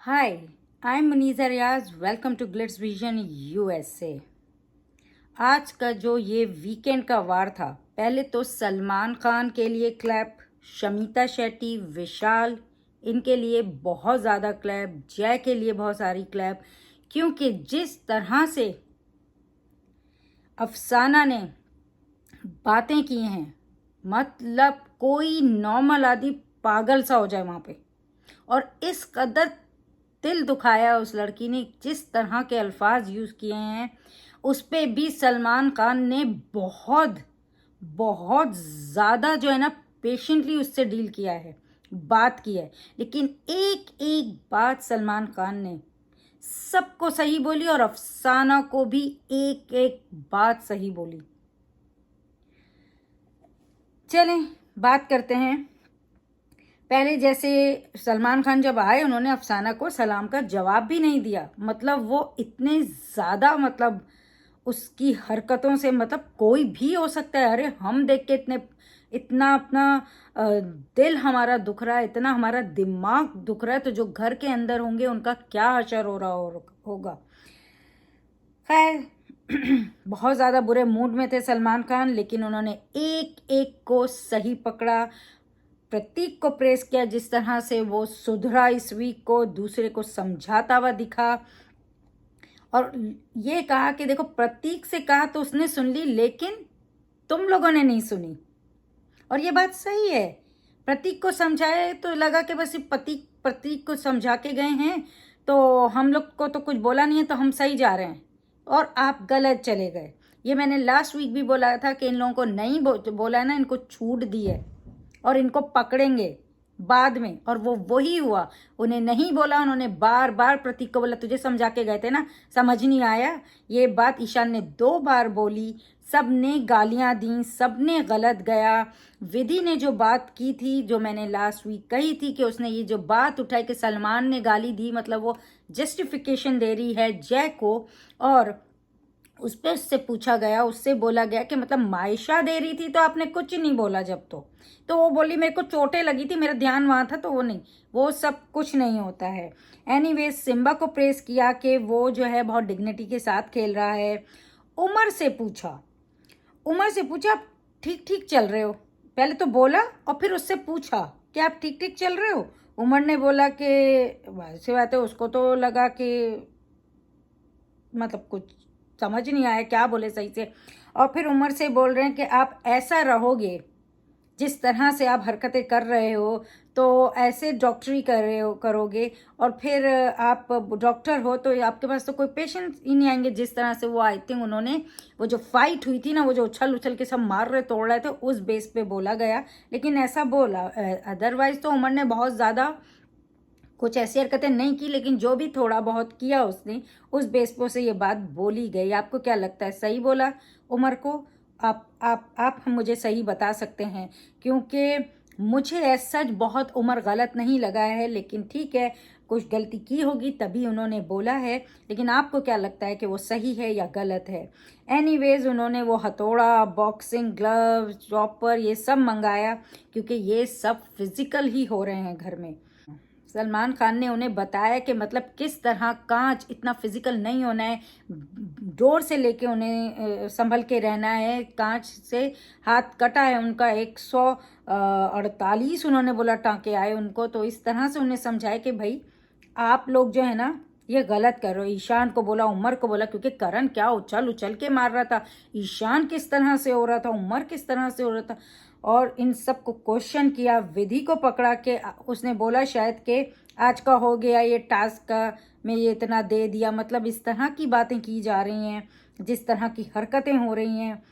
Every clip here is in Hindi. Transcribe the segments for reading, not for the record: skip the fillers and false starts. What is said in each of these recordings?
Hi, I am Muniza Riaz. Welcome to Glitz Vision USA. आज का जो ये वीकेंड का वार था, पहले तो सलमान खान के लिए क्लैप, शमिता शेट्टी, विशाल, इनके लिए बहुत ज़्यादा क्लैप, जय के लिए बहुत सारी क्लैप, क्योंकि जिस तरह से अफसाना ने बातें की हैं, मतलब कोई नॉर्मल आदमी पागल सा हो जाए वहाँ पे। और इस कदर दिल दुखाया उस लड़की ने, जिस तरह के अल्फाज यूज़ किए हैं, उस पे भी सलमान खान ने बहुत बहुत ज़्यादा जो है ना पेशेंटली उससे डील किया है, बात की है। लेकिन एक एक बात सलमान खान ने सबको सही बोली और अफसाना को भी एक एक बात सही बोली। चलें बात करते हैं। पहले जैसे सलमान खान जब आए, उन्होंने अफसाना को सलाम का जवाब भी नहीं दिया। मतलब वो इतने ज़्यादा, मतलब उसकी हरकतों से, मतलब कोई भी हो सकता है। अरे हम देख के इतना अपना दिल हमारा दुख रहा है, इतना हमारा दिमाग दुख रहा है, तो जो घर के अंदर होंगे उनका क्या असर हो रहा होगा। खैर बहुत ज़्यादा बुरे मूड में थे सलमान खान, लेकिन उन्होंने एक एक को सही पकड़ा। प्रतीक को प्रेस किया, जिस तरह से वो सुधरा इस वीक को, दूसरे को समझाता हुआ दिखा। और ये कहा कि देखो, प्रतीक से कहा तो उसने सुन ली, लेकिन तुम लोगों ने नहीं सुनी। और ये बात सही है। प्रतीक को समझाए तो लगा कि बस प्रतीक को समझा के गए हैं, तो हम लोग को तो कुछ बोला नहीं है, तो हम सही जा रहे हैं, और आप गलत चले गए। ये मैंने लास्ट वीक भी बोला था कि इन लोगों को नहीं बोला है ना, इनको छूट दी है और इनको पकड़ेंगे बाद में। और वो वही हुआ। उन्हें नहीं बोला, उन्होंने बार बार प्रतीक को बोला, तुझे समझा के गए थे ना, समझ नहीं आया। ये बात ईशान ने 2 बार बोली, सबने गालियां दी, सबने गलत गया। विधि ने जो बात की थी, जो मैंने लास्ट वीक कही थी कि उसने ये जो बात उठाई कि सलमान ने गाली दी, मतलब वो जस्टिफिकेशन दे रही है जय को। और उस पर उससे पूछा गया, उससे बोला गया कि मतलब मायशा दे रही थी तो आपने कुछ नहीं बोला जब, तो वो बोली मेरे को चोटें लगी थी, मेरा ध्यान वहाँ था, तो वो नहीं, वो सब कुछ नहीं होता है। एनीवेज सिम्बा को प्रेस किया कि वो जो है बहुत डिग्निटी के साथ खेल रहा है। उमर से पूछा आप ठीक ठीक चल रहे हो? पहले तो बोला और फिर उससे पूछा कि आप ठीक ठीक चल रहे हो। उमर ने बोला कि वैसे बात है, उसको तो लगा कि मतलब कुछ समझ नहीं आया क्या बोले सही से। और फिर उमर से बोल रहे हैं कि आप ऐसा रहोगे, जिस तरह से आप हरकतें कर रहे हो, तो ऐसे डॉक्टरी कर रहे हो करोगे, और फिर आप डॉक्टर हो तो आपके पास तो कोई पेशेंट ही नहीं आएंगे। जिस तरह से वो, आई थिंक उन्होंने वो जो फाइट हुई थी ना, वो जो उछल उछल के सब मार रहे तोड़ रहे थे, उस बेस पे बोला गया। लेकिन ऐसा बोला, अदरवाइज तो उमर ने बहुत ज़्यादा कुछ ऐसी हरकतें नहीं की, लेकिन जो भी थोड़ा बहुत किया उसने, उस बेस पर से ये बात बोली गई। आपको क्या लगता है, सही बोला उमर को? आप मुझे सही बता सकते हैं, क्योंकि मुझे ऐसा सच बहुत उमर गलत नहीं लगा है। लेकिन ठीक है, कुछ गलती की होगी तभी उन्होंने बोला है। लेकिन आपको क्या लगता है कि वो सही है या गलत है? एनीवेज उन्होंने वो हथौड़ा, बॉक्सिंग ग्लव्स, चॉपर, ये सब मंगाया, क्योंकि ये सब फिजिकल ही हो रहे हैं घर में। सलमान खान ने उन्हें बताया कि मतलब किस तरह कांच इतना फिजिकल नहीं होना है, डोर से लेके उन्हें संभल के रहना है। कांच से हाथ कटा है उनका, 148 उन्होंने बोला टांके आए उनको। तो इस तरह से उन्हें समझाया कि भाई आप लोग जो है ना, ये गलत कर रहे हो। ईशान को बोला, उमर को बोला, क्योंकि करण क्या उछल उछल के मार रहा था, ईशान किस तरह से हो रहा था, उमर किस तरह से हो रहा था। और इन सब को क्वेश्चन किया। विधि को पकड़ा के उसने बोला शायद कि आज का हो गया ये टास्क का, मैं ये इतना दे दिया, मतलब इस तरह की बातें की जा रही हैं, जिस तरह की हरकतें हो रही हैं।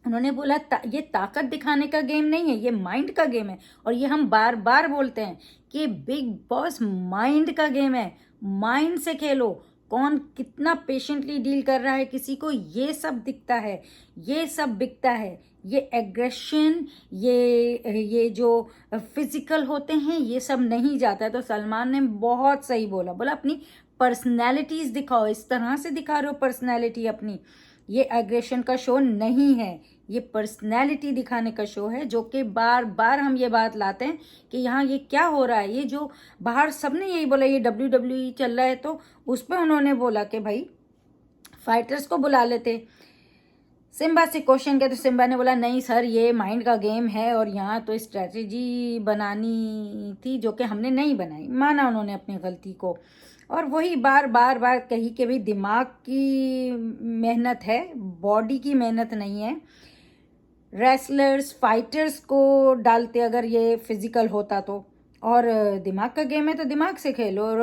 उन्होंने बोला ये ताकत दिखाने का गेम नहीं है, ये माइंड का गेम है। और ये हम बार बार बोलते हैं कि बिग बॉस माइंड का गेम है, माइंड से खेलो। कौन कितना पेशेंटली डील कर रहा है किसी को, ये सब दिखता है, ये सब बिकता है। ये एग्रेशन, ये जो फिजिकल होते हैं, ये सब नहीं जाता है। तो सलमान ने बहुत सही बोला, बोला अपनी पर्सनैलिटीज दिखाओ। इस तरह से दिखा रहे हो पर्सनैलिटी अपनी, ये एग्रेशन का शो नहीं है, ये पर्सनैलिटी दिखाने का शो है, जो कि बार बार हम ये बात लाते हैं कि यहाँ ये क्या हो रहा है। ये जो बाहर सबने यही बोला ये WWE चल रहा है, तो उस पर उन्होंने बोला कि भाई फाइटर्स को बुला लेते। सिम्बा से क्वेश्चन किया तो सिम्बा ने बोला नहीं सर, ये माइंड का गेम है और यहाँ तो स्ट्रेटजी बनानी थी जो कि हमने नहीं बनाई। माना उन्होंने अपनी गलती को, और वही बार बार बार कही कि भाई दिमाग की मेहनत है, बॉडी की मेहनत नहीं है। रेसलर्स फाइटर्स को डालते अगर ये फिजिकल होता तो, और दिमाग का गेम है तो दिमाग से खेलो।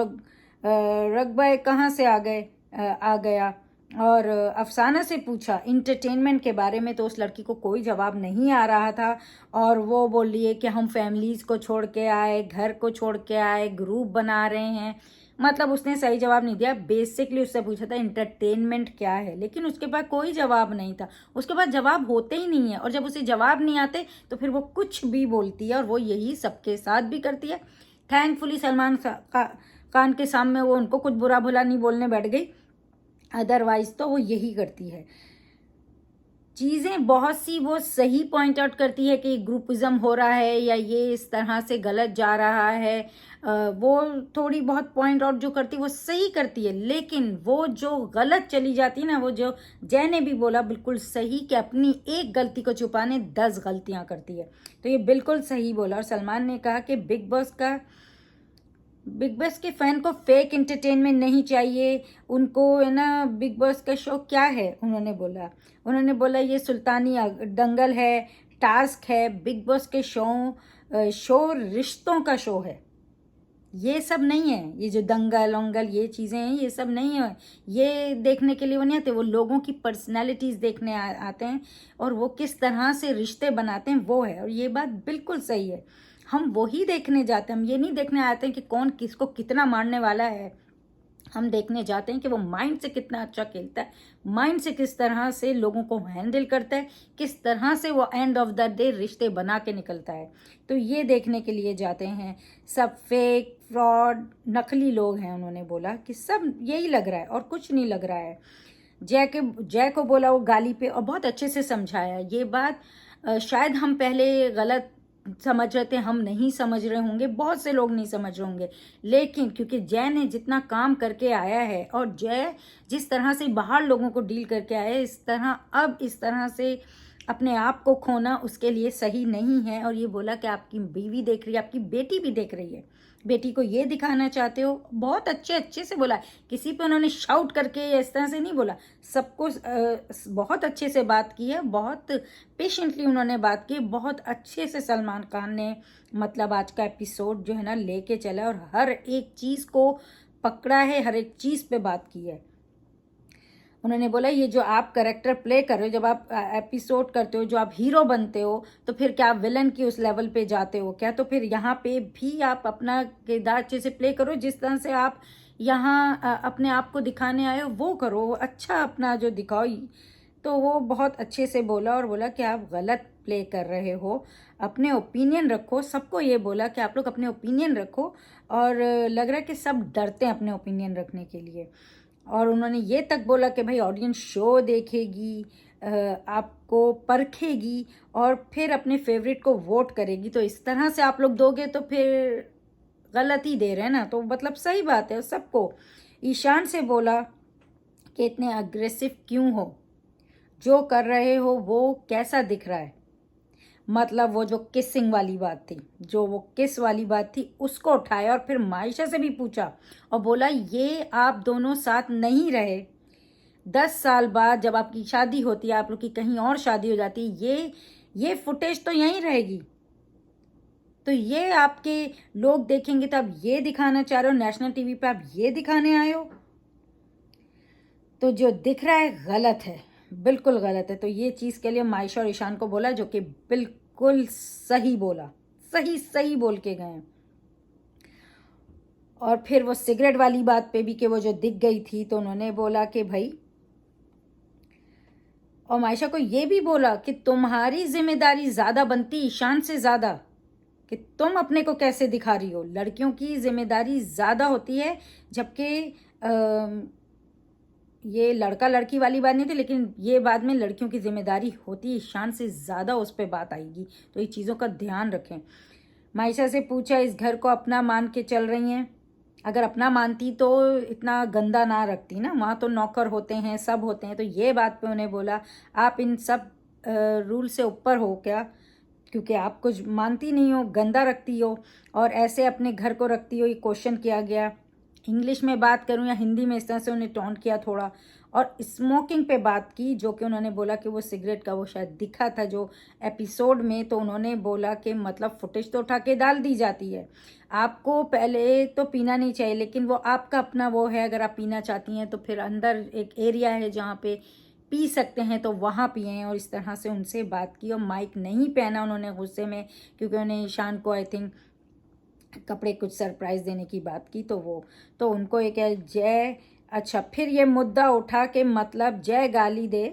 रगबा कहाँ से आ गया। और अफसाना से पूछा इंटरटेनमेंट के बारे में तो उस लड़की को कोई जवाब नहीं आ रहा था, और वो बोल रही है कि हम फैमिलीज को छोड़ के आए, घर को छोड़ के आए, ग्रुप बना रहे हैं। मतलब उसने सही जवाब नहीं दिया। बेसिकली उससे पूछा था इंटरटेनमेंट क्या है, लेकिन उसके पास कोई जवाब नहीं था। उसके पास जवाब होते ही नहीं है, और जब उसे जवाब नहीं आते तो फिर वो कुछ भी बोलती है, और वो यही सबके साथ भी करती है। थैंकफुली सलमान खान के सामने वो उनको कुछ बुरा भला नहीं बोलने बैठ गई, अदरवाइज तो वो यही करती है। चीज़ें बहुत सी वो सही पॉइंट आउट करती है कि ग्रुपिज्म हो रहा है या ये इस तरह से गलत जा रहा है। वो थोड़ी बहुत पॉइंट आउट जो करती है वो सही करती है, लेकिन वो जो गलत चली जाती है ना, वो जो जय ने भी बोला बिल्कुल सही कि अपनी एक गलती को छुपाने 10 गलतियां करती है, तो ये बिल्कुल सही बोला। और सलमान ने कहा कि बिग बॉस के फैन को फेक एंटरटेनमेंट नहीं चाहिए, उनको है ना बिग बॉस का शो क्या है। उन्होंने बोला ये सुल्तानी दंगल है, टास्क है। बिग बॉस के शो रिश्तों का शो है, ये सब नहीं है। ये जो दंगल ओंगल ये चीज़ें हैं ये सब नहीं है। ये देखने के लिए वो नहीं आते, वो लोगों की पर्सनैलिटीज़ देखने आते हैं, और वो किस तरह से रिश्ते बनाते हैं वो है। और ये बात बिल्कुल सही है, हम वही देखने जाते हैं। हम ये नहीं देखने आते हैं कि कौन किसको कितना मारने वाला है, हम देखने जाते हैं कि वो माइंड से कितना अच्छा खेलता है, माइंड से किस तरह से लोगों को हैंडल करता है, किस तरह से वो एंड ऑफ द डे रिश्ते बना के निकलता है। तो ये देखने के लिए जाते हैं। सब फेक फ्रॉड नकली लोग हैं, उन्होंने बोला कि सब यही लग रहा है और कुछ नहीं लग रहा है। जय को बोला वो गाली पे, और बहुत अच्छे से समझाया ये बात। शायद हम पहले गलत समझ रहे थे, हम नहीं समझ रहे होंगे, बहुत से लोग नहीं समझ रहे होंगे, लेकिन क्योंकि जय ने जितना काम करके आया है और जय जिस तरह से बाहर लोगों को डील करके आया है, इस तरह अब इस तरह से अपने आप को खोना उसके लिए सही नहीं है। और ये बोला कि आपकी बीवी देख रही है, आपकी बेटी भी देख रही है, बेटी को ये दिखाना चाहते हो। बहुत अच्छे से बोला, किसी पे उन्होंने शाउट करके इस तरह से नहीं बोला, सबको बहुत अच्छे से बात की है, बहुत पेशेंटली उन्होंने बात की, बहुत अच्छे से सलमान खान ने मतलब आज का एपिसोड जो है ना लेके चला, और हर एक चीज़ को पकड़ा है, हर एक चीज़ पे बात की है। उन्होंने बोला ये जो आप कैरेक्टर प्ले कर रहे हो, जब आप एपिसोड करते हो, जो आप हीरो बनते हो, तो फिर क्या आप विलन की उस लेवल पे जाते हो क्या? तो फिर यहाँ पे भी आप अपना किरदार अच्छे से प्ले करो, जिस तरह से आप यहाँ अपने आप को दिखाने आए हो वो करो, अच्छा अपना जो दिखाओ। तो वो बहुत अच्छे से बोला, और बोला कि आप गलत प्ले कर रहे हो, अपने ओपिनियन रखो। सबको ये बोला कि आप लोग अपने ओपिनियन रखो, और लग रहा है कि सब डरते हैं अपने ओपिनियन रखने के लिए। और उन्होंने ये तक बोला कि भाई ऑडियंस शो देखेगी, आपको परखेगी, और फिर अपने फेवरेट को वोट करेगी। तो इस तरह से आप लोग दोगे तो फिर गलत ही दे रहे हैं ना, तो मतलब सही बात है सबको। ईशान से बोला कि इतने अग्रेसिव क्यों हो, जो कर रहे हो वो कैसा दिख रहा है। मतलब वो जो किसिंग वाली बात थी, जो वो किस वाली बात थी, उसको उठाया, और फिर मायशा से भी पूछा और बोला ये आप दोनों साथ नहीं रहे, 10 साल बाद जब आपकी शादी होती है, आप लोग की कहीं और शादी हो जाती है, ये फुटेज तो यहीं रहेगी, तो ये आपके लोग देखेंगे, तो आप ये दिखाना चाह रहे हो नेशनल टीवी पे, आप ये दिखाने आए हो, तो जो दिख रहा है गलत है, बिल्कुल गलत है। तो ये चीज़ के लिए मायशा और ईशान को बोला, जो कि बिल्कुल सही बोला, सही बोल के गए। और फिर वो सिगरेट वाली बात पे भी कि वो जो दिख गई थी, तो उन्होंने बोला कि भाई, और मायशा को ये भी बोला कि तुम्हारी जिम्मेदारी ज़्यादा बनती ईशान से ज़्यादा, कि तुम अपने को कैसे दिखा रही हो। लड़कियों की जिम्मेदारी ज़्यादा होती है, जबकि ये लड़का लड़की वाली बात नहीं थी, लेकिन ये बाद में लड़कियों की जिम्मेदारी होती है, ईशान से ज़्यादा उस पर बात आएगी, तो ये चीज़ों का ध्यान रखें। मायशा से पूछा, इस घर को अपना मान के चल रही हैं? अगर अपना मानती तो इतना गंदा ना रखती ना, वहाँ तो नौकर होते हैं, सब होते हैं। तो ये बात पे उन्हें बोला, आप इन सब रूल से ऊपर हो क्या? क्योंकि आप कुछ मानती नहीं हो, गंदा रखती हो और ऐसे अपने घर को रखती हो। ये क्वेश्चन किया गया। इंग्लिश में बात करूं या हिंदी में, इस तरह से उन्हें टॉन्ट किया थोड़ा। और स्मोकिंग पे बात की, जो कि उन्होंने बोला कि वो सिगरेट का वो शायद दिखा था जो एपिसोड में, तो उन्होंने बोला कि मतलब फुटेज तो उठा के डाल दी जाती है, आपको पहले तो पीना नहीं चाहिए, लेकिन वो आपका अपना वो है, अगर आप पीना चाहती हैं तो फिर अंदर एक एरिया है जहाँ पे पी सकते हैं तो वहाँ पिए। और इस तरह से उनसे बात की और माइक नहीं पहना उन्होंने गुस्से में, क्योंकि उन्हें ईशान को आई थिंक कपड़े कुछ सरप्राइज़ देने की बात की, तो वो तो उनको एक है जय। अच्छा, फिर ये मुद्दा उठा के मतलब जय गाली दे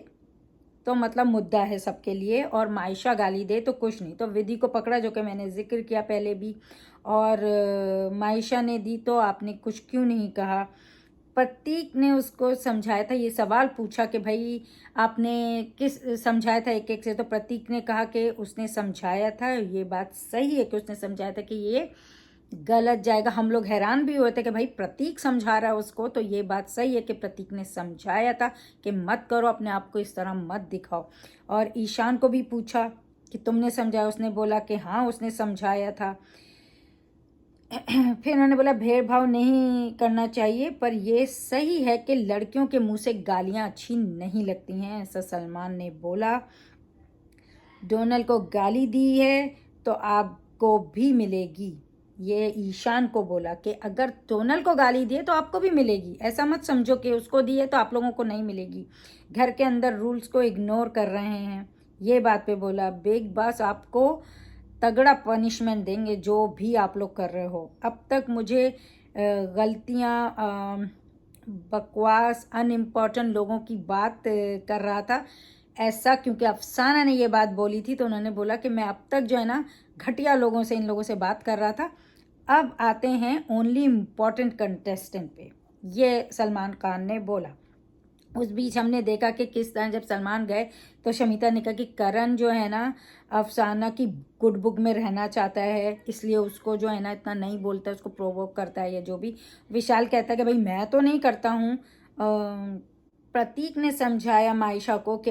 तो मतलब मुद्दा है सबके लिए, और मायशा गाली दे तो कुछ नहीं। तो विधि को पकड़ा, जो कि मैंने जिक्र किया पहले भी, और मायशा ने दी तो आपने कुछ क्यों नहीं कहा? प्रतीक ने उसको समझाया था, ये सवाल पूछा कि भाई आपने किस समझाया था एक एक से, तो प्रतीक ने कहा कि उसने समझाया था। ये बात सही है कि उसने समझाया था कि ये गलत जाएगा। हम लोग हैरान भी हुए थे कि भाई प्रतीक समझा रहा है उसको, तो ये बात सही है कि प्रतीक ने समझाया था कि मत करो, अपने आप को इस तरह मत दिखाओ। और ईशान को भी पूछा कि तुमने समझाया, उसने बोला कि हाँ उसने समझाया था। फिर उन्होंने बोला भेदभाव नहीं करना चाहिए, पर यह सही है कि लड़कियों के मुंह से गालियां अच्छी नहीं लगती हैं, ऐसा सलमान ने बोला। डोनल को गाली दी है तो आपको भी मिलेगी, ये ईशान को बोला कि अगर डोनल को गाली दिए तो आपको भी मिलेगी, ऐसा मत समझो कि उसको दी है तो आप लोगों को नहीं मिलेगी। घर के अंदर रूल्स को इग्नोर कर रहे हैं, ये बात पे बोला। बिग बॉस आपको तगड़ा पनिशमेंट देंगे जो भी आप लोग कर रहे हो। अब तक मुझे गलतियाँ, बकवास, अनइम्पॉर्टेंट लोगों की बात कर रहा था ऐसा, क्योंकि अफसाना ने ये बात बोली थी, तो उन्होंने बोला कि मैं अब तक जो है ना घटिया लोगों से, इन लोगों से बात कर रहा था। अब आते हैं ओनली इम्पॉर्टेंट कंटेस्टेंट पे, ये सलमान खान ने बोला। उस बीच हमने देखा कि किस तरह जब सलमान गए तो शमिता ने कहा कि करण जो है ना अफसाना की गुड बुक में रहना चाहता है, इसलिए उसको जो है ना इतना नहीं बोलता, उसको प्रोवोक करता है या जो भी। विशाल कहता है कि भाई मैं तो नहीं करता हूँ। प्रतीक ने समझाया मायशा को कि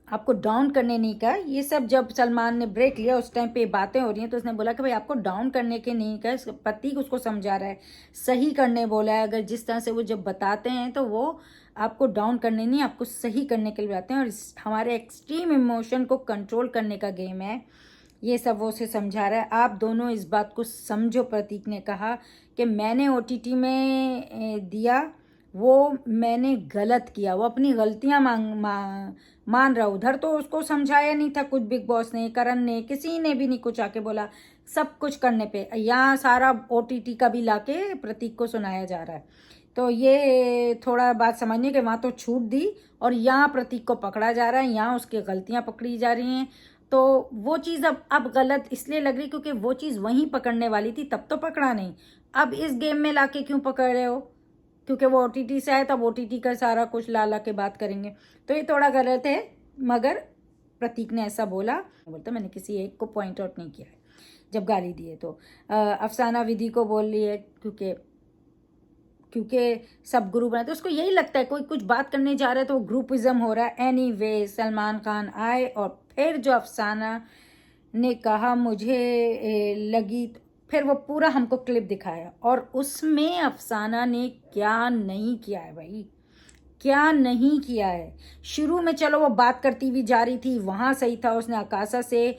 आपको डाउन करने नहीं कहा। ये सब जब सलमान ने ब्रेक लिया उस टाइम पे बातें हो रही हैं, तो उसने बोला कि भाई आपको डाउन करने के नहीं कहा। प्रतीक उसको समझा रहा है, सही करने बोला है। अगर जिस तरह से वो जब बताते हैं तो वो आपको डाउन करने नहीं, आपको सही करने के लिए बताते हैं, और हमारे एक्सट्रीम इमोशन को कंट्रोल करने का गेम है। ये सब वो उसे समझा रहा है। आप दोनों इस बात को समझो। प्रतीक ने कहा कि मैंने OTT में दिया, वो मैंने गलत किया, वो अपनी गलतियां मान रहा। उधर तो उसको समझाया नहीं था कुछ, बिग बॉस ने, करण ने, किसी ने भी नहीं कुछ आके बोला। सब कुछ करने पे यहाँ सारा OTT का भी लाके प्रतीक को सुनाया जा रहा है। तो ये थोड़ा बात समझने के, वहाँ तो छूट दी और यहाँ प्रतीक को पकड़ा जा रहा है, यहाँ उसकी गलतियाँ पकड़ी जा रही हैं। तो वो चीज़ अब गलत इसलिए लग रही क्योंकि वो चीज़ वहीं पकड़ने वाली थी, तब तो पकड़ा नहीं। अब इस गेम में लाके क्यों पकड़ रहे हो? क्योंकि वो OTT से आए, तब OTT का सारा कुछ ला के बात करेंगे, तो ये थोड़ा गलत है। मगर प्रतीक ने ऐसा बोलता, मैंने किसी एक को पॉइंट आउट नहीं किया है जब गाली दिए। तो अफसाना विधि को बोल रही है क्योंकि सब ग्रुप बनाते, तो उसको यही लगता है कोई कुछ बात करने जा रहा है तो वो ग्रुपिज्म हो रहा है। एनीवे सलमान खान आए और फिर जो अफसाना ने कहा मुझे लगी, फिर वो पूरा हमको क्लिप दिखाया, और उसमें अफसाना ने क्या नहीं किया है भाई, क्या नहीं किया है। शुरू में चलो वो बात करती हुई जा रही थी, वहाँ सही था, उसने आकाशा से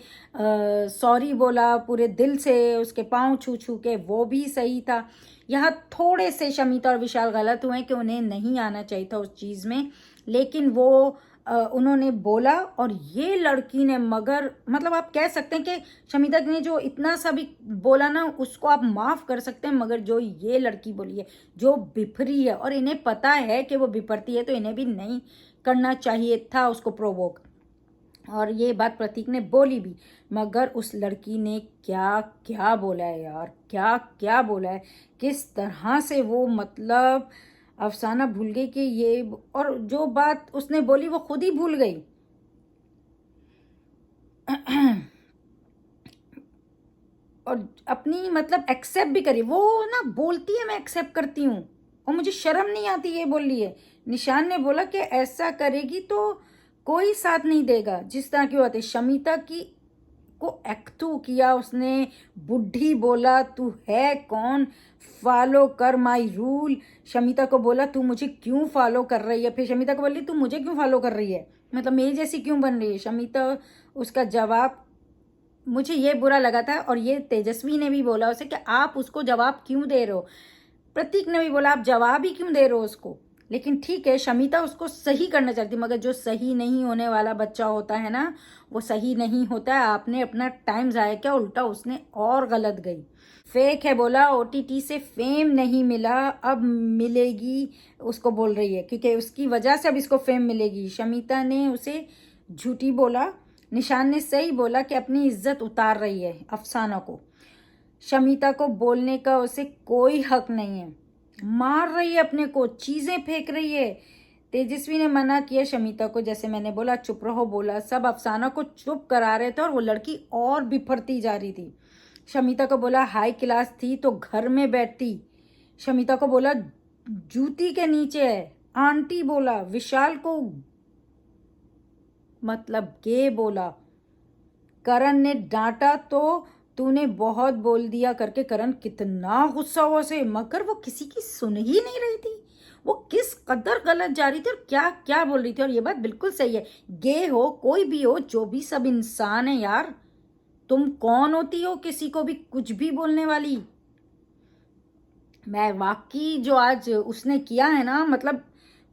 सॉरी बोला पूरे दिल से, उसके पाँव छू छू के, वो भी सही था। यहाँ थोड़े से शमिता और विशाल गलत हुए कि उन्हें नहीं आना चाहिए था उस चीज़ में, लेकिन वो उन्होंने बोला। और ये लड़की ने, मगर मतलब आप कह सकते हैं कि शमिता ने जो इतना सा भी बोला ना उसको आप माफ़ कर सकते हैं, मगर जो ये लड़की बोली है, जो बिफरी है, और इन्हें पता है कि वो बिफरती है, तो इन्हें भी नहीं करना चाहिए था उसको प्रोवोक। और ये बात प्रतीक ने बोली भी, मगर उस लड़की ने क्या क्या बोला है यार, क्या क्या बोला है, किस तरह से वो मतलब अफसाना भूल गई कि ये, और जो बात उसने बोली वो खुद ही भूल गई। और अपनी मतलब एक्सेप्ट भी करी, वो ना बोलती है मैं एक्सेप्ट करती हूँ और मुझे शर्म नहीं आती, ये बोल रही है। निशान ने बोला कि ऐसा करेगी तो कोई साथ नहीं देगा। जिस तरह की बात है, शमिता की को एक्टू किया उसने, बुढ़ी बोला तू है कौन, फॉलो कर माई रूल। शमिता को बोला तू मुझे क्यों फॉलो कर रही है, फिर शमिता को बोली तू मुझे क्यों फॉलो कर रही है, मतलब मेरी जैसी क्यों बन रही है। शमिता उसका जवाब, मुझे ये बुरा लगा था, और ये तेजस्वी ने भी बोला उसे कि आप उसको जवाब क्यों दे रहे हो। प्रतीक ने भी बोला आप जवाब ही क्यों दे रहे हो उसको। लेकिन ठीक है, शमिता उसको सही करना चाहती, मगर जो सही नहीं होने वाला बच्चा होता है ना, वो सही नहीं होता है। आपने अपना टाइम ज़ाया किया, उल्टा उसने और गलत गई। फेक है बोला, ओटीटी से फेम नहीं मिला, अब मिलेगी, उसको बोल रही है, क्योंकि उसकी वजह से अब इसको फेम मिलेगी। शमिता ने उसे झूठी बोला। निशान ने सही बोला कि अपनी इज्जत उतार रही है अफसाना को। शमिता को बोलने का उसे कोई हक नहीं है, मार रही है अपने को, चीजें फेंक रही है। तेजस्वी ने मना किया शमिता को, जैसे मैंने बोला चुप रहो बोला, सब अफसाना को चुप करा रहे थे और वो लड़की और बिफरती जा रही थी। शमिता को बोला हाई क्लास थी तो घर में बैठती। शमिता को बोला जूती के नीचे है। आंटी बोला, विशाल को मतलब गे बोला। करण ने डांटा तो तूने बहुत बोल दिया करके। करण कितना गुस्सा हुआ से, मगर वो किसी की सुन ही नहीं रही थी। वो किस कदर गलत जा रही थी और क्या क्या बोल रही थी। और ये बात बिल्कुल सही है, गे हो कोई भी हो, जो भी, सब इंसान है यार। तुम कौन होती हो किसी को भी कुछ भी बोलने वाली। मैं वाकई जो आज उसने किया है ना, मतलब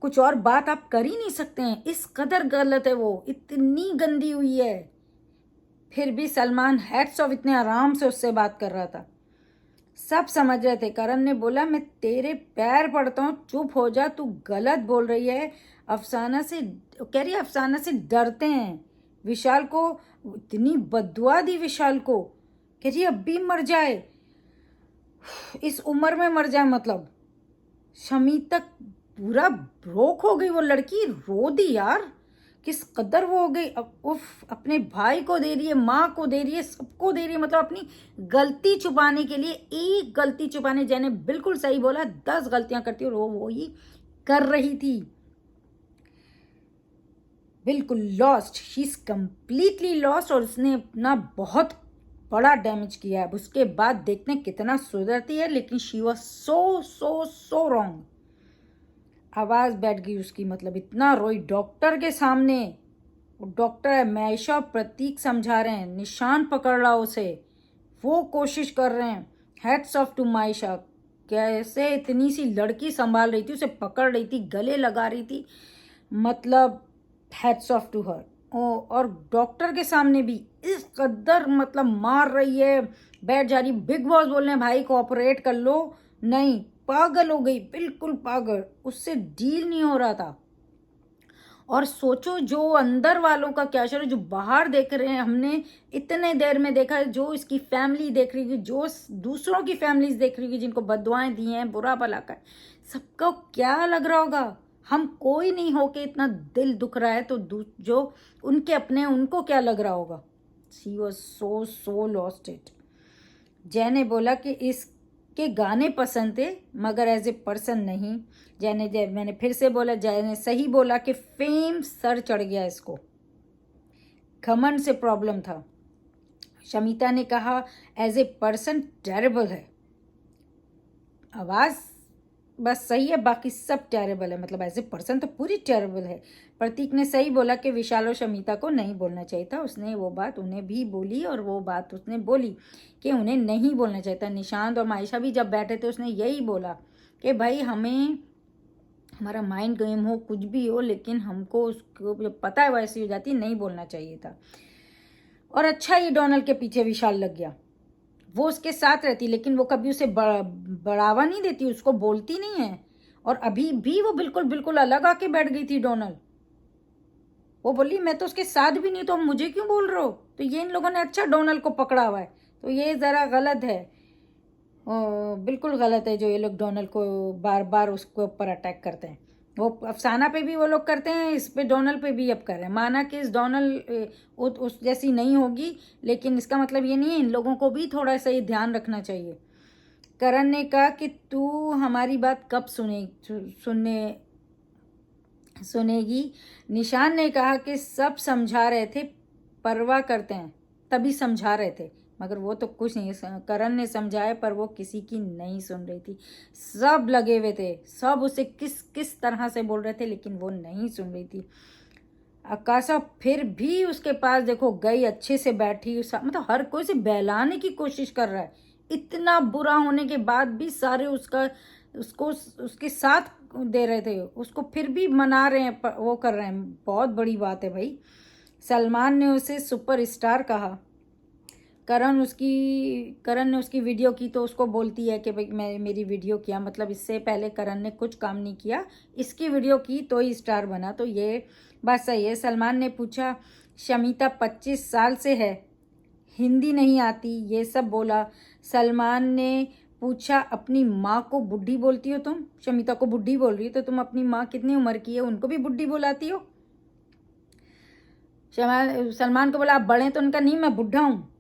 कुछ और बात आप कर ही नहीं सकते हैं, इस कदर गलत है वो, इतनी गंदी हुई है। फिर भी सलमान हैट्स ऑफ इतने आराम से उससे बात कर रहा था, सब समझ रहे थे। करण ने बोला मैं तेरे पैर पड़ता हूँ, चुप हो जा, तू गलत बोल रही है। अफसाना से कह रही है, अफसाना से डरते हैं। विशाल को इतनी बद्दुआ दी, विशाल को कह रही अब भी मर जाए, इस उम्र में मर जाए। मतलब शमी तक पूरा ब्रोक हो गई, वो लड़की रो दी यार, किस कदर वो हो गई। उफ, अपने भाई को दे रही है, माँ को दे रही है, सबको दे रही है, मतलब अपनी गलती छुपाने के लिए, एक गलती छुपाने। जैने बिल्कुल सही बोला, 10 गलतियां करती और वो ही कर रही थी। बिल्कुल lost, she is completely lost, और उसने अपना बहुत बड़ा डैमेज किया है। उसके बाद देखते हैं कितना सुधरती है, लेकिन she was so so so wrong. आवाज बैठ गई उसकी, मतलब इतना रोई डॉक्टर के सामने। वो डॉक्टर है, मैशा प्रतीक समझा रहे हैं, निशान पकड़ रहा उसे, वो कोशिश कर रहे हैं। हैट्स ऑफ टू मायशा, कैसे इतनी सी लड़की संभाल रही थी, उसे पकड़ रही थी, गले लगा रही थी, मतलब हैट्स ऑफ टू हर। और डॉक्टर के सामने भी इस कदर मतलब मार रही है, बैठ जा रही। बिग बॉस बोल रहे हैं भाई को ऑपरेट कर लो, नहीं, पागल हो गई, बिल्कुल पागल, उससे डील नहीं हो रहा था। और सोचो जो अंदर वालों का क्या चल रहा है, जो बाहर देख रहे हैं, हमने इतने देर में देखा है, जो इसकी फैमिली देख रही है, जो दूसरों की फैमिलीज देख रही है, जिनको बददुआएं दी हैं, बुरा भला कर, सबको क्या लग रहा होगा। हम कोई नहीं होके इतना दिल दुख रहा है, तो जो उनके अपने, उनको क्या लग रहा होगा। She was so so lost it. जय ने बोला कि इसके गाने पसंद थे मगर एज ए पर्सन नहीं। जय मैंने फिर से बोला, जय ने सही बोला कि फेम सर चढ़ गया इसको, घमंड से प्रॉब्लम था। शमिता ने कहा एज ए पर्सन टेरेबल है, आवाज बस सही है, बाकी सब टेरेबल है, मतलब एज ए पर्सन तो पूरी टेरेबल है। प्रतीक ने सही बोला कि विशाल और शमिता को नहीं बोलना चाहिए था, उसने वो बात उन्हें भी बोली, और वो बात उसने बोली कि उन्हें नहीं बोलना चाहिए था। निशांत और मायशा भी जब बैठे थे, उसने यही बोला कि भाई हमें, हमारा माइंड गेम हो कुछ भी हो, लेकिन हमको उसको जब पता है वैसी हो जाती, नहीं बोलना चाहिए था। और अच्छा ये डोनाल्ड के पीछे विशाल लग गया, वो उसके साथ रहती, लेकिन वो कभी उसे बढ़ावा नहीं देती, उसको बोलती नहीं है। और अभी भी वो बिल्कुल बिल्कुल अलग आके बैठ गई थी डोनल। वो बोली मैं तो उसके साथ भी नहीं, तो मुझे क्यों बोल रहे हो। तो ये इन लोगों ने अच्छा डोनल को पकड़ा हुआ है, तो ये ज़रा गलत है। बिल्कुल गलत है जो ये लोग डोनाल्ड को बार बार उसके ऊपर अटैक करते हैं। वो अफसाना पे भी वो लोग करते हैं, इस पे डोनाल्ड पे भी अब कर रहे हैं। माना कि इस डोनाल्ड उस जैसी नहीं होगी, लेकिन इसका मतलब ये नहीं है, इन लोगों को भी थोड़ा सा ये ध्यान रखना चाहिए। करण ने कहा कि तू हमारी बात कब सुनेगी। निशान ने कहा कि सब समझा रहे थे, परवाह करते हैं, तभी समझा रहे थे, मगर वो तो कुछ नहीं। करण ने समझाया पर वो किसी की नहीं सुन रही थी। सब लगे हुए थे, सब उसे किस किस तरह से बोल रहे थे, लेकिन वो नहीं सुन रही थी। आकाशा फिर भी उसके पास देखो गई, अच्छे से बैठी, मतलब हर कोई से बहलाने की कोशिश कर रहा है। इतना बुरा होने के बाद भी सारे उसको उसके साथ दे रहे थे, उसको फिर भी मना रहे हैं, वो कर रहे हैं। बहुत बड़ी बात है भाई। सलमान ने उसे सुपरस्टार कहा। करण ने उसकी वीडियो की तो उसको बोलती है कि भाई मैं मेरी वीडियो किया, मतलब इससे पहले करण ने कुछ काम नहीं किया, इसकी वीडियो की तो ही स्टार बना, तो ये बात सही है। सलमान ने पूछा, शमिता 25 साल से है, हिंदी नहीं आती, ये सब बोला। सलमान ने पूछा, अपनी माँ को बुढ़ी बोलती हो तुम? शमिता को बुढ़ी बोल रही हो, तो तुम अपनी माँ कितनी उम्र की है, उनको भी बुढ़ी बुलाती हो? सलमान को बोला, आप बड़े तो उनका नहीं, मैं बुढ़ा हूँ।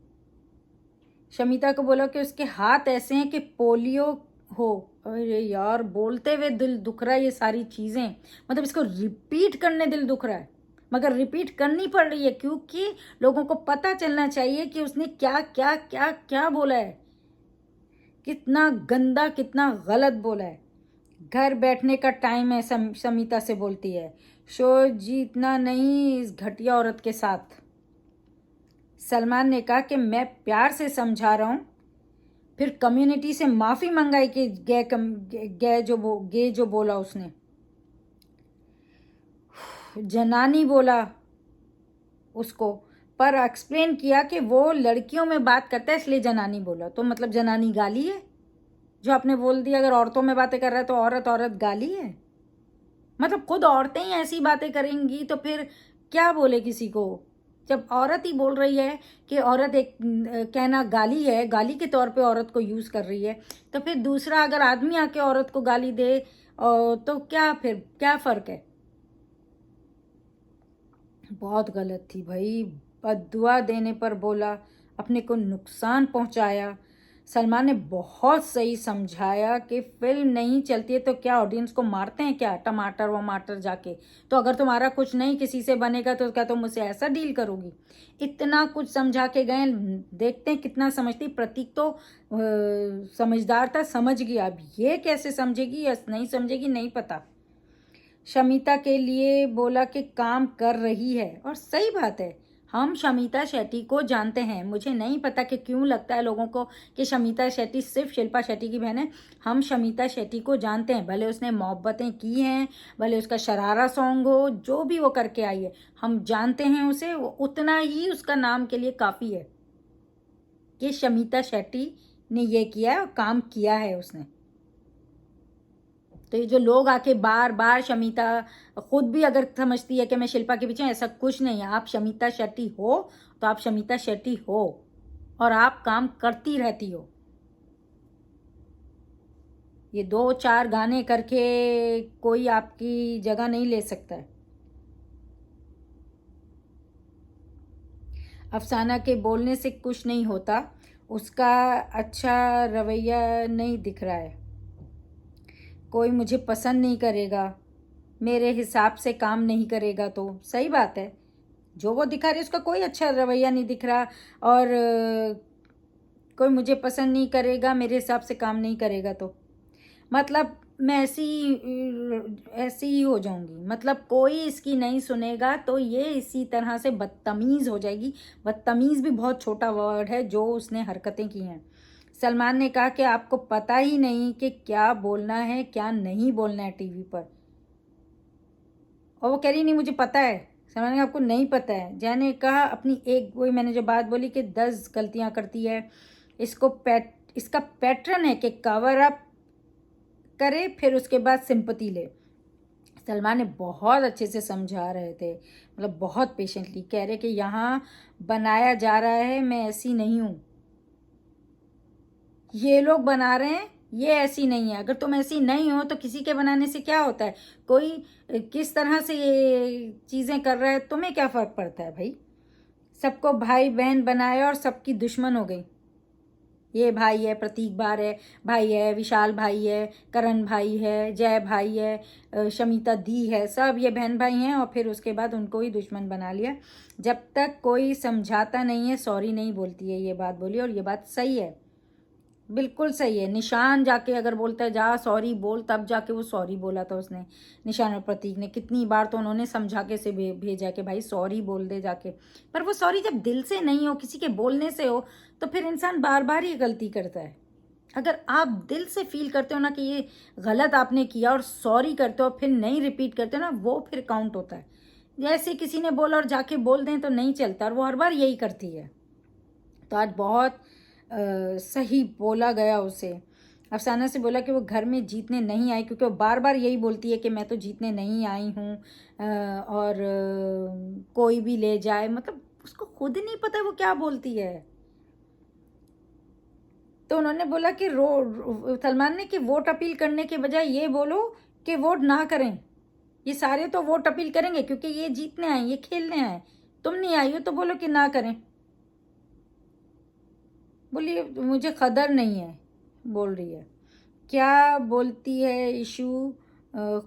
शमिता को बोला कि उसके हाथ ऐसे हैं कि पोलियो हो। अरे यार, बोलते हुए दिल दुख रहा है ये सारी चीज़ें, मतलब इसको रिपीट करने दिल दुख रहा है, मगर रिपीट करनी पड़ रही है क्योंकि लोगों को पता चलना चाहिए कि उसने क्या क्या क्या क्या बोला है, कितना गंदा कितना गलत बोला है। घर बैठने का टाइम है, समिता से बोलती है, शो जीतना नहीं इस घटिया औरत के साथ। सलमान ने कहा कि मैं प्यार से समझा रहा हूँ, फिर कम्युनिटी से माफ़ी मंगाई कि गे जो बोला उसने, जनानी बोला उसको, पर एक्सप्लेन किया कि वो लड़कियों में बात करता है इसलिए जनानी बोला, तो मतलब जनानी गाली है जो आपने बोल दिया। अगर औरतों में बातें कर रहा है तो औरत औरत गाली है, मतलब खुद औरतें ही ऐसी बातें करेंगी तो फिर क्या बोले किसी को। जब औरत ही बोल रही है कि औरत एक कहना गाली है, गाली के तौर पे औरत को यूज़ कर रही है, तो फिर दूसरा अगर आदमी आके औरत को गाली दे तो क्या, फिर क्या फ़र्क है। बहुत गलत थी भाई, बद्दुआ देने पर बोला, अपने को नुकसान पहुंचाया। सलमान ने बहुत सही समझाया कि फिल्म नहीं चलती है तो क्या ऑडियंस को मारते हैं क्या, टमाटर वमाटर जाके, तो अगर तुम्हारा कुछ नहीं किसी से बनेगा तो क्या तुम मुझसे ऐसा डील करोगी। इतना कुछ समझा के गए, देखते हैं कितना समझती। प्रतीक तो समझदार था, समझ गया, अब ये कैसे समझेगी या नहीं समझेगी नहीं पता। शमिता के लिए बोला कि काम कर रही है, और सही बात है, हम शमिता शेट्टी को जानते हैं। मुझे नहीं पता कि क्यों लगता है लोगों को कि शमिता शेट्टी सिर्फ शिल्पा शेट्टी की बहन है। हम शमिता शेट्टी को जानते हैं, भले उसने मोहब्बतें की हैं, भले उसका शरारा सॉन्ग हो, जो भी वो करके आई है, हम जानते हैं उसे, वो उतना ही उसका नाम के लिए काफ़ी है कि शमिता शेट्टी ने ये किया है और काम किया है उसने। तो ये जो लोग आके बार बार, शमिता खुद भी अगर समझती है कि मैं शिल्पा के पीछे, ऐसा कुछ नहीं है। आप शमिता शेट्टी हो तो आप शमिता शेट्टी हो, और आप काम करती रहती हो। ये 2-4 गाने करके कोई आपकी जगह नहीं ले सकता है। अफसाना के बोलने से कुछ नहीं होता, उसका अच्छा रवैया नहीं दिख रहा है। कोई मुझे पसंद नहीं करेगा, मेरे हिसाब से काम नहीं करेगा, तो सही बात है, जो वो दिखा रही है उसका कोई अच्छा रवैया नहीं दिख रहा, और कोई मुझे पसंद नहीं करेगा, मेरे हिसाब से काम नहीं करेगा, तो मतलब मैं ऐसी ही हो जाऊंगी, मतलब कोई इसकी नहीं सुनेगा, तो ये इसी तरह से बदतमीज़ हो जाएगी। बदतमीज़ भी बहुत छोटा वर्ड है जो उसने हरकतें की हैं। सलमान ने कहा कि आपको पता ही नहीं कि क्या बोलना है क्या नहीं बोलना है टीवी पर, और वो कह रही नहीं मुझे पता है। सलमान ने कहा आपको नहीं पता है। जय ने कहा अपनी एक, वही मैंने जो बात बोली कि 10 गलतियां करती है, इसका पैटर्न है कि कवर अप करे फिर उसके बाद सिंपति ले। सलमान ने बहुत अच्छे से समझा रहे थे, मतलब बहुत पेशेंटली कह रहे कि यहाँ बनाया जा रहा है, मैं ऐसी नहीं हूँ, ये लोग बना रहे हैं, ये ऐसी नहीं है। अगर तुम ऐसी नहीं हो तो किसी के बनाने से क्या होता है? कोई किस तरह से ये चीज़ें कर रहा है, तुम्हें क्या फ़र्क पड़ता है भाई? सबको भाई बहन बनाया और सबकी दुश्मन हो गई। ये भाई है, प्रतीक भाई है, विशाल भाई है, करण भाई है, जय भाई है, शमिता दी है, सब ये बहन भाई हैं और फिर उसके बाद उनको ही दुश्मन बना लिया। जब तक कोई समझाता नहीं है, सॉरी नहीं बोलती है, ये बात बोली और ये बात सही है, बिल्कुल सही है। निशान जाके अगर बोलता है जा सॉरी बोल, तब जाके वो सॉरी बोला था उसने, निशान और प्रतीक ने। कितनी बार तो उन्होंने समझा के से भेजा कि भाई सॉरी बोल दे जाके, पर वो सॉरी जब दिल से नहीं हो, किसी के बोलने से हो, तो फिर इंसान बार बार ही गलती करता है। अगर आप दिल से फील करते हो ना कि ये गलत आपने किया और सॉरी करते हो, फिर नहीं रिपीट करते हो ना, वो फिर काउंट होता है। जैसे किसी ने बोला और जाके बोल दें तो नहीं चलता, और वो हर बार यही करती है। तो आज बहुत सही बोला गया उसे। अफसाना से बोला कि वो घर में जीतने नहीं आई, क्योंकि वो बार बार यही बोलती है कि मैं तो जीतने नहीं आई हूँ, और कोई भी ले जाए, मतलब उसको खुद नहीं पता वो क्या बोलती है। तो उन्होंने बोला कि सलमान ने कि वोट अपील करने के बजाय ये बोलो कि वोट ना करें। ये सारे तो वोट अपील करेंगे क्योंकि ये जीतने आए, ये खेलने आए, तुम नहीं आई हो तो बोलो कि ना करें। बोलिए मुझे कदर नहीं है, बोल रही है। क्या बोलती है इशू,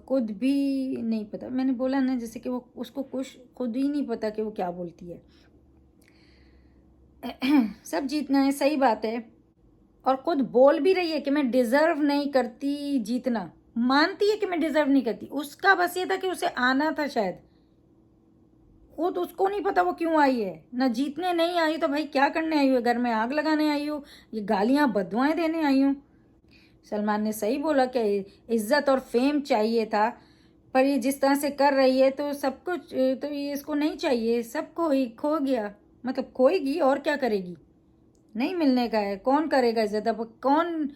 खुद भी नहीं पता। मैंने बोला ना जैसे कि वो उसको कुछ खुद ही नहीं पता कि वो क्या बोलती है। सब जीतना है, सही बात है, और खुद बोल भी रही है कि मैं डिजर्व नहीं करती जीतना, मानती है कि मैं डिजर्व नहीं करती। उसका बस ये था कि उसे आना था शायद, खुद उसको नहीं पता वो क्यों आई है। ना जीतने नहीं आई तो भाई क्या करने आई हो? घर में आग लगाने आई हो? ये गालियां बदुआएं देने आई हूँ? सलमान ने सही बोला कि इज्जत और फेम चाहिए था, पर ये जिस तरह से कर रही है तो सब कुछ तो ये इसको नहीं चाहिए, सबको ही खो गया, मतलब खोएगी और क्या करेगी? नहीं मिलने का है, कौन करेगा इज्जत? अब कौन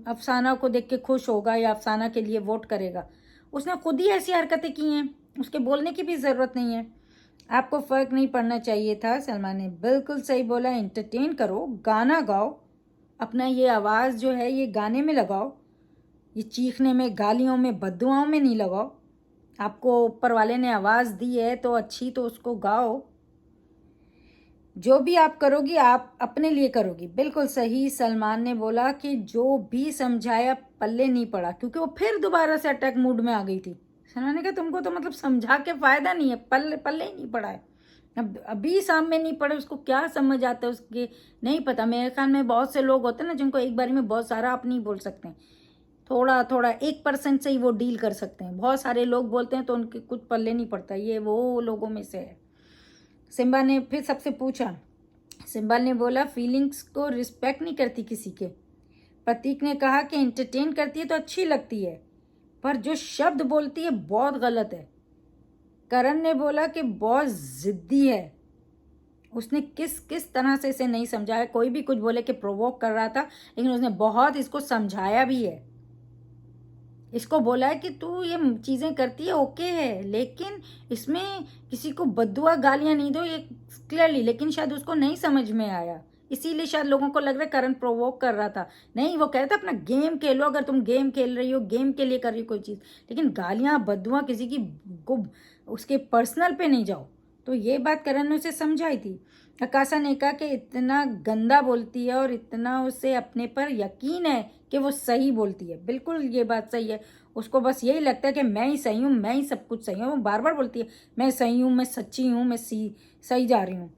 अफसाना को देख के खुश होगा या अफसाना के लिए वोट करेगा? उसने खुद ही ऐसी हरकतें की हैं, उसके बोलने की भी ज़रूरत नहीं है। आपको फ़र्क नहीं पड़ना चाहिए था। सलमान ने बिल्कुल सही बोला, एंटरटेन करो, गाना गाओ, अपना ये आवाज़ जो है ये गाने में लगाओ, ये चीखने में, गालियों में, बद्दुआओं में नहीं लगाओ। आपको ऊपर वाले ने आवाज़ दी है तो अच्छी, तो उसको गाओ। जो भी आप करोगी आप अपने लिए करोगी, बिल्कुल सही। सलमान ने बोला कि जो भी समझाया पल्ले नहीं पड़ा, क्योंकि वो फिर दोबारा से अटैक मूड में आ गई थी। सलमान ने कहा तुमको तो मतलब समझा के फ़ायदा नहीं है, पल्ले पल्ले ही नहीं पड़ा है। अब अभी सामने नहीं पड़े, उसको क्या समझ आता है उसके, नहीं पता। मेरे ख्याल में बहुत से लोग होते हैं ना जिनको एक बारी में बहुत सारा आप नहीं बोल सकते हैं, थोड़ा थोड़ा 1% से ही वो डील कर सकते हैं। बहुत सारे लोग बोलते हैं तो उनके कुछ पल्ले नहीं पड़ता, ये वो लोगों में से है। सिम्बा ने फिर सबसे पूछा, सिम्बा ने बोला फीलिंग्स को रिस्पेक्ट नहीं करती किसी के। प्रतीक ने कहा कि एंटरटेन करती है तो अच्छी लगती है, पर जो शब्द बोलती है बहुत गलत है। करण ने बोला कि बहुत ज़िद्दी है, उसने किस किस तरह से इसे नहीं समझाया। कोई भी कुछ बोले कि प्रोवोक कर रहा था, लेकिन उसने बहुत इसको समझाया भी है। इसको बोला है कि तू ये चीज़ें करती है ओके है, लेकिन इसमें किसी को बद्दुआ गालियां नहीं दो, ये क्लियरली। लेकिन शायद उसको नहीं समझ में आया, इसीलिए शायद लोगों को लग रहा है करण प्रोवोक कर रहा था। नहीं, वो कह रहा था अपना गेम खेलो, अगर तुम गेम खेल रही हो, गेम के लिए कर रही हो कोई चीज़, लेकिन गालियां बद्दुआ किसी की को उसके पर्सनल पे नहीं जाओ। तो ये बात करण ने उसे समझाई थी। आकाशा ने कहा कि इतना गंदा बोलती है और इतना उसे अपने पर यकीन है कि वो सही बोलती है। बिल्कुल ये बात सही है, उसको बस यही लगता है कि मैं ही सही हूँ, मैं ही सब कुछ सही हूँ। वो बार बार बोलती है मैं सही हूँ, मैं सच्ची हूँ, मैं सही जा रही हूँ।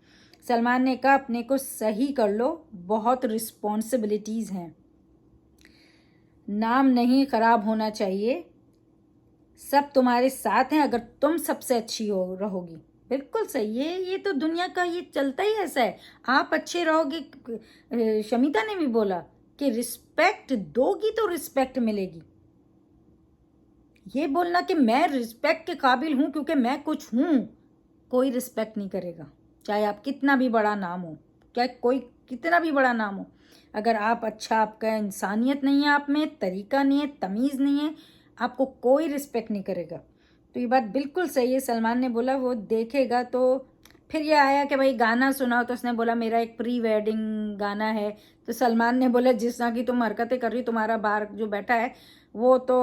सलमान ने कहा अपने को सही कर लो, बहुत रिस्पॉन्सिबिलिटीज़ हैं, नाम नहीं खराब होना चाहिए, सब तुम्हारे साथ हैं अगर तुम सबसे अच्छी हो रहोगी। बिल्कुल सही है, ये तो दुनिया का ये चलता ही ऐसा है, आप अच्छे रहोगे। शमिता ने भी बोला कि रिस्पेक्ट दोगी तो रिस्पेक्ट मिलेगी। ये बोलना कि मैं रिस्पेक्ट के काबिल हूँ क्योंकि मैं कुछ हूँ, कोई रिस्पेक्ट नहीं करेगा, चाहे आप कितना भी बड़ा नाम हो, क्या कोई कितना भी बड़ा नाम हो। अगर आप अच्छा, आपका इंसानियत नहीं है, आप में तरीका नहीं है, तमीज़ नहीं है, आपको कोई रिस्पेक्ट नहीं करेगा। तो ये बात बिल्कुल सही है। सलमान ने बोला वो देखेगा तो फिर ये आया कि भाई गाना सुनाओ, तो उसने बोला मेरा एक प्री वेडिंग गाना है। तो सलमान ने बोला जिस तरह की तुम हरकतें कर रही, तुम्हारा बाहर जो बैठा है वो तो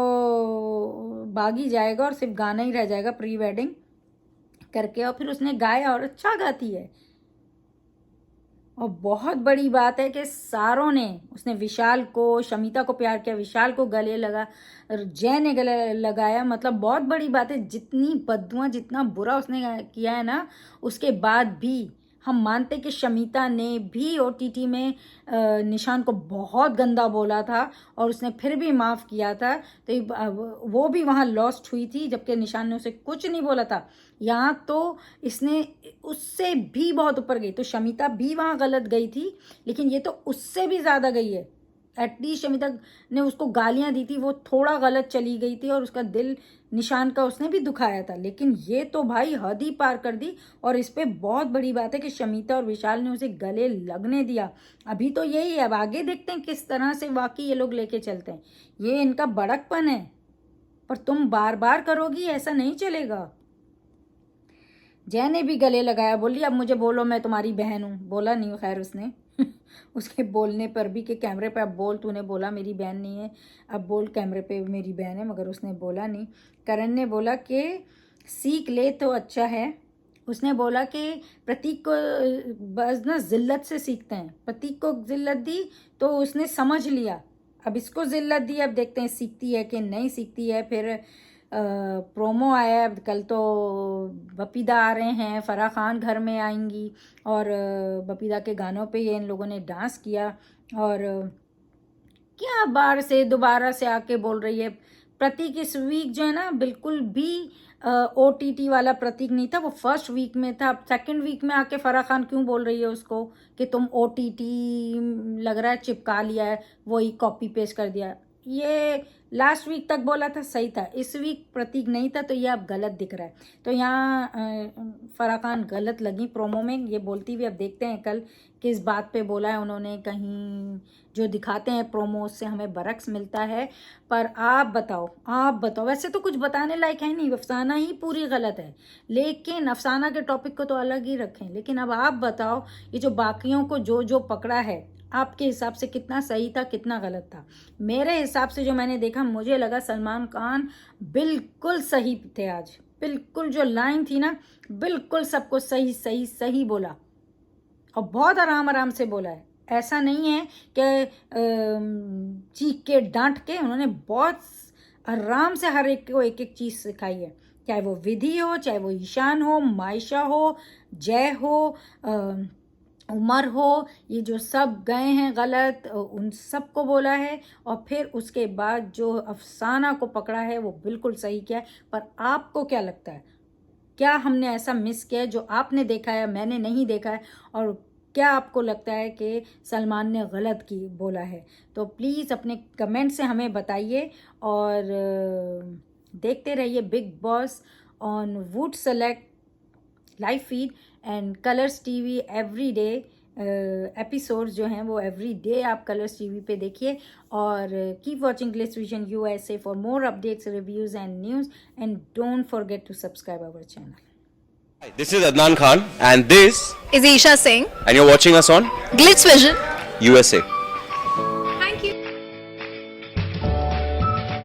भाग ही जाएगा और सिर्फ गाना ही रह जाएगा प्री वेडिंग करके। और फिर उसने गाया और अच्छा गाती है। और बहुत बड़ी बात है कि सारों ने, उसने विशाल को, शमिता को प्यार किया, विशाल को गले लगा, जय ने गले लगाया। मतलब बहुत बड़ी बात है। जितनी बददुआ, जितना बुरा उसने किया है ना, उसके बाद भी हम मानते कि शमिता ने भी ओटीटी में निशान को बहुत गंदा बोला था और उसने फिर भी माफ़ किया था। तो वो भी वहाँ लॉस्ट हुई थी, जबकि निशान ने उसे कुछ नहीं बोला था। यहाँ तो इसने उससे भी बहुत ऊपर गई। तो शमिता भी वहाँ गलत गई थी, लेकिन ये तो उससे भी ज़्यादा गई है। एटलीस्ट शमिता ने उसको गालियाँ दी थी, वो थोड़ा गलत चली गई थी और उसका दिल निशान का उसने भी दुखाया था। लेकिन ये तो भाई हद ही पार कर दी। और इस पे बहुत बड़ी बात है कि शमिता और विशाल ने उसे गले लगने दिया। अभी तो यही है, अब आगे देखते हैं किस तरह से वाकई ये लोग लेके चलते हैं। ये इनका बड़कपन है, पर तुम बार बार करोगी, ऐसा नहीं चलेगा। जय ने भी गले लगाया, बोली अब मुझे बोलो, मैं तुम्हारी बहन हूँ। बोला नहीं खैर उसने उसके बोलने पर भी कि कैमरे पे अब बोल, तूने बोला मेरी बहन नहीं है, अब बोल कैमरे पे मेरी बहन है, मगर उसने बोला नहीं। करण ने बोला कि सीख ले तो अच्छा है। उसने बोला कि प्रतीक को बस ना जिल्लत से सीखते हैं। प्रतीक को जिल्लत दी तो उसने समझ लिया, अब इसको जिल्लत दी, अब देखते हैं सीखती है कि नहीं सीखती है। फिर प्रोमो आया है, कल तो बपीदा आ रहे हैं, फराह खान घर में आएंगी और बपीदा के गानों पे ये इन लोगों ने डांस किया। और क्या बार से दोबारा से आके बोल रही है। प्रतीक इस वीक जो है ना, बिल्कुल भी ओटीटी वाला प्रतीक नहीं था, वो फर्स्ट वीक में था। अब सेकंड वीक में आके फराह खान क्यों बोल रही है उसको कि तुम ओटीटी लग रहा है चिपका लिया है, वही कॉपी पेस्ट कर दिया। ये लास्ट वीक तक बोला था, सही था, इस वीक प्रतीक नहीं था, तो ये अब गलत दिख रहा है। तो यहाँ फराह खान गलत लगी प्रोमो में ये बोलती हुई। अब देखते हैं कल किस बात पे बोला है उन्होंने। कहीं जो दिखाते हैं प्रोमो उससे हमें बरक्स मिलता है। पर आप बताओ, वैसे तो कुछ बताने लायक है नहीं, अफसाना ही पूरी गलत है, लेकिन अफसाना के टॉपिक को तो अलग ही रखें। लेकिन अब आप बताओ, ये जो बाकियों को जो जो पकड़ा है, आपके हिसाब से कितना सही था, कितना गलत था? मेरे हिसाब से जो मैंने देखा, मुझे लगा सलमान खान बिल्कुल सही थे आज। बिल्कुल जो लाइन थी ना, बिल्कुल सबको सही सही सही बोला और बहुत आराम आराम से बोला है। ऐसा नहीं है कि चीख के डांट के, उन्होंने बहुत आराम से हर एक को एक एक चीज़ सिखाई है। चाहे वो विधि हो, चाहे वो ईशान हो, मायशा हो, जय हो, उमर हो, ये जो सब गए हैं गलत, उन सबको बोला है। और फिर उसके बाद जो अफसाना को पकड़ा है वो बिल्कुल सही किया है। पर आपको क्या लगता है, क्या हमने ऐसा मिस किया है जो आपने देखा है मैंने नहीं देखा है? और क्या आपको लगता है कि सलमान ने गलत की बोला है? तो प्लीज़ अपने कमेंट से हमें बताइए। और देखते रहिए Bigg Boss on Voot Select live feed and Colors TV every day. Episodes जो हैं वो एवरी डे आप कलर्स टीवी पे देखिए। और keep watching Glitz Vision USA for more updates, reviews and news, and don't forget to subscribe our channel. Hi, this is Adnan Khan and this is Isha Singh. and you're watching us on Glitz Vision. USA.